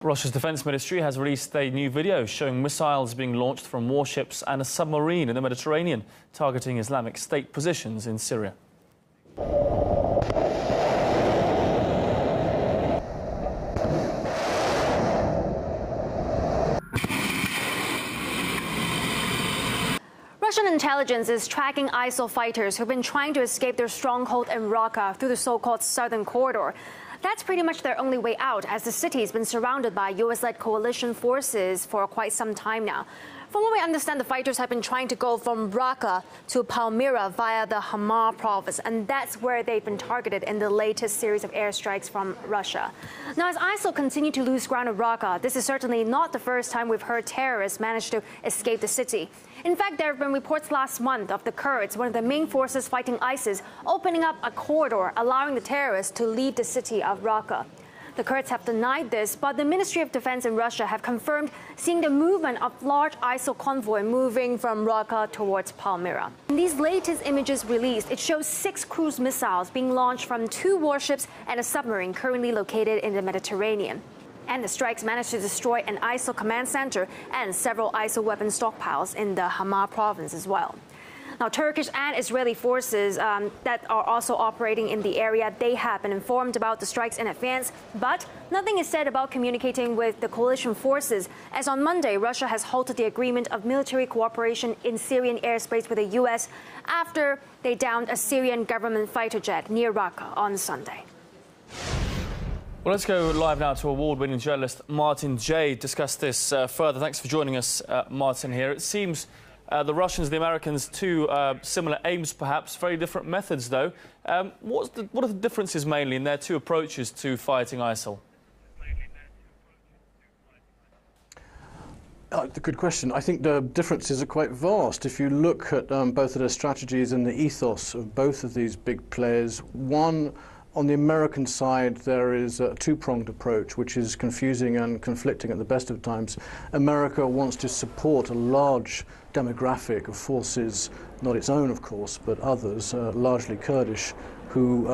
Russia's defense ministry has released a new video showing missiles being launched from warships and a submarine in the Mediterranean, targeting Islamic State positions in Syria. Russian intelligence is tracking ISIL fighters who've been trying to escape their stronghold in Raqqa through the so-called Southern Corridor. That's pretty much their only way out, as the city has been surrounded by US-led coalition forces for quite some time now. From what we understand, the fighters have been trying to go from Raqqa to Palmyra via the Hama province, and that's where they've been targeted in the latest series of airstrikes from Russia. Now, as ISIL continue to lose ground in Raqqa, this is certainly not the first time we've heard terrorists manage to escape the city. In fact, there have been reports last month of the Kurds, one of the main forces fighting ISIS, opening up a corridor, allowing the terrorists to leave the city of Raqqa. The Kurds have denied this, but the Ministry of Defense in Russia have confirmed seeing the movement of large ISIL convoy moving from Raqqa towards Palmyra. In these latest images released, it shows 6 cruise missiles being launched from 2 warships and a submarine currently located in the Mediterranean. And the strikes managed to destroy an ISIL command center and several ISIL weapon stockpiles in the Hama province as well. Now, Turkish and Israeli forces that are also operating in the area, they have been informed about the strikes in advance, but nothing is said about communicating with the coalition forces, as on Monday, Russia has halted the agreement of military cooperation in Syrian airspace with the U.S. after they downed a Syrian government fighter jet near Raqqa on Sunday. Well, let's go live now to award-winning journalist Martin Jay to discuss this further. Thanks for joining us, Martin, here. It seems the Russians and the Americans, two similar aims, perhaps, very different methods, though. What are the differences mainly in their two approaches to fighting ISIL? Good question. I think the differences are quite vast. If you look at both of their strategies and the ethos of both of these big players, one, on the American side, there is a two-pronged approach, which is confusing and conflicting at the best of times. America wants to support a large demographic of forces, not its own, of course, but others, largely Kurdish, who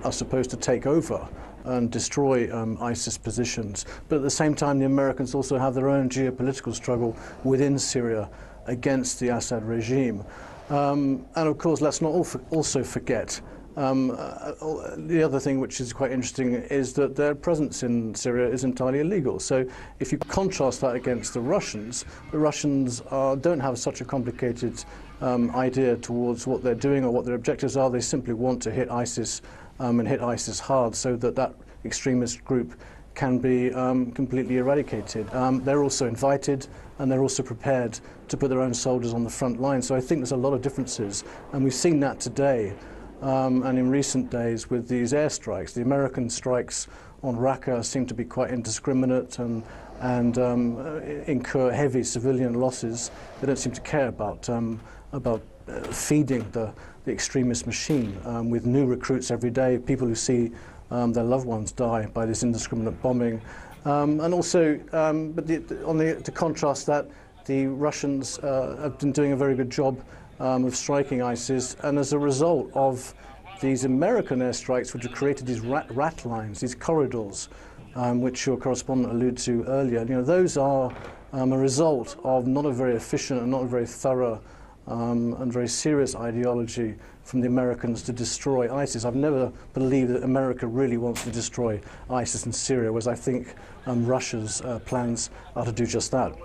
are supposed to take over and destroy ISIS positions. But at the same time, the Americans also have their own geopolitical struggle within Syria against the Assad regime. And of course, let's not also forget the other thing which is quite interesting is that their presence in Syria is entirely illegal. So if you contrast that against the Russians don't have such a complicated idea towards what they're doing or what their objectives are. They simply want to hit ISIS and hit ISIS hard so that that extremist group can be completely eradicated. They're also invited and they're also prepared to put their own soldiers on the front line. So I think there's a lot of differences, and we've seen that today. And in recent days with these airstrikes, the American strikes on Raqqa seem to be quite indiscriminate and incur heavy civilian losses. They don't seem to care about feeding the extremist machine with new recruits every day, people who see their loved ones die by this indiscriminate bombing. And also, to contrast that, the Russians have been doing a very good job of striking ISIS, and as a result of these American airstrikes, which have created these rat lines, these corridors, which your correspondent alluded to earlier, those are a result of not a very efficient and not a very thorough and very serious ideology from the Americans to destroy ISIS. I've never believed that America really wants to destroy ISIS in Syria, whereas I think Russia's plans are to do just that.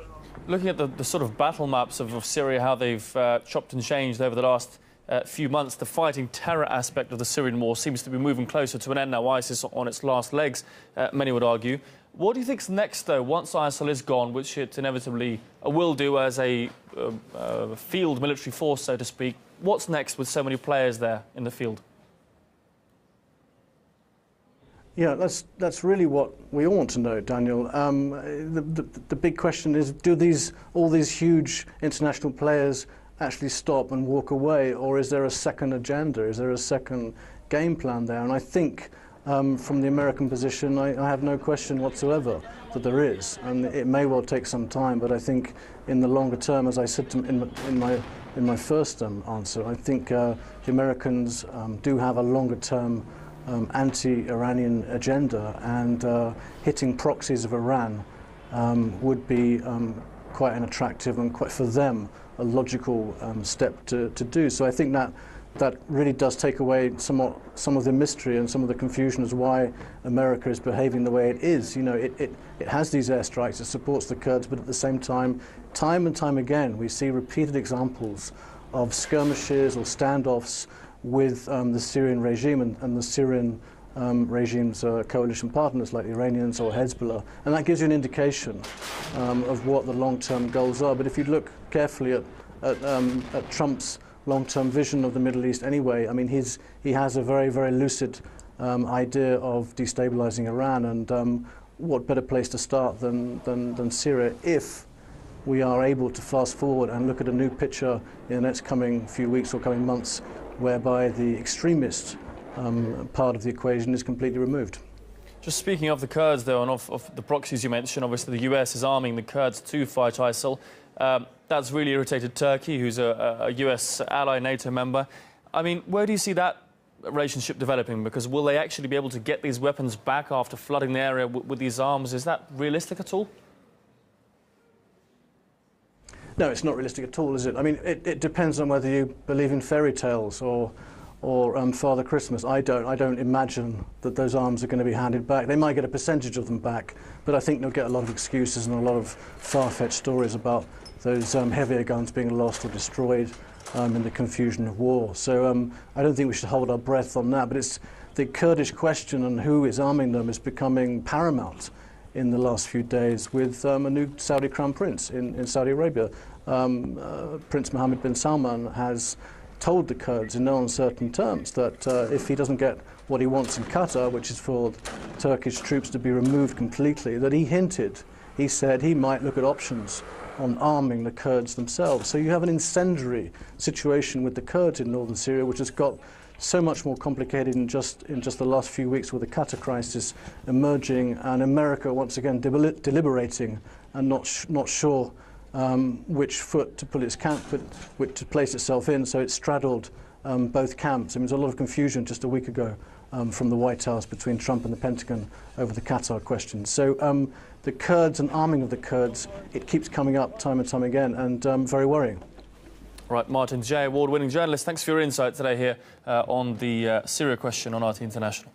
Looking at the sort of battle maps of Syria, how they've chopped and changed over the last few months, the fighting terror aspect of the Syrian war seems to be moving closer to an end now. ISIS on its last legs, many would argue. What do you think's next, though, once ISIL is gone, which it inevitably will do as a field military force, so to speak? What's next with so many players there in the field? Yeah, that's really what we all want to know, Daniel. The big question is, do all these huge international players actually stop and walk away, or is there a second agenda? Is there a second game plan there? And I think from the American position, I have no question whatsoever that there is, and it may well take some time. But I think in the longer term, as I said in my first answer, I think the Americans do have a longer term anti-Iranian agenda, and hitting proxies of Iran would be quite an attractive and quite, for them, a logical step to do. So I think that really does take away some of the mystery and some of the confusion as why America is behaving the way it is. You know, it has these airstrikes, it supports the Kurds, but at the same time and time again, we see repeated examples of skirmishes or standoffs with the Syrian regime and the Syrian regime's coalition partners like the Iranians or Hezbollah, and that gives you an indication of what the long-term goals are. But if you look carefully at Trump's long-term vision of the Middle East anyway, I mean, he has a very, very lucid idea of destabilizing Iran, and what better place to start than Syria if we are able to fast forward and look at a new picture in the next coming few weeks or coming months whereby the extremist part of the equation is completely removed. Just speaking of the Kurds, though, and of the proxies you mentioned, obviously the US is arming the Kurds to fight ISIL. That's really irritated Turkey, who's a US ally, NATO member. I mean, where do you see that relationship developing? Because will they actually be able to get these weapons back after flooding the area with these arms? Is that realistic at all? No, it's not realistic at all, is it? I mean, it depends on whether you believe in fairy tales or Father Christmas. I don't imagine that those arms are going to be handed back. They might get a percentage of them back, but I think they'll get a lot of excuses and a lot of far-fetched stories about those heavier guns being lost or destroyed in the confusion of war. So I don't think we should hold our breath on that. But it's the Kurdish question and who is arming them is becoming paramount in the last few days with a new Saudi crown prince in Saudi Arabia. Prince Mohammed bin Salman has told the Kurds in no uncertain terms that if he doesn't get what he wants in Qatar, which is for Turkish troops to be removed completely, that he said he might look at options on arming the Kurds themselves. So you have an incendiary situation with the Kurds in northern Syria, which has got so much more complicated in just the last few weeks with the Qatar crisis emerging, and America once again deliberating and not sure which foot to pull its camp, but to place itself in. So it straddled both camps. I mean, there was a lot of confusion just a week ago from the White House between Trump and the Pentagon over the Qatar question. So the Kurds and arming of the Kurds, it keeps coming up time and time again, and very worrying. Right, Martin Jay, award-winning journalist, thanks for your insight today here on the Syria question on RT International.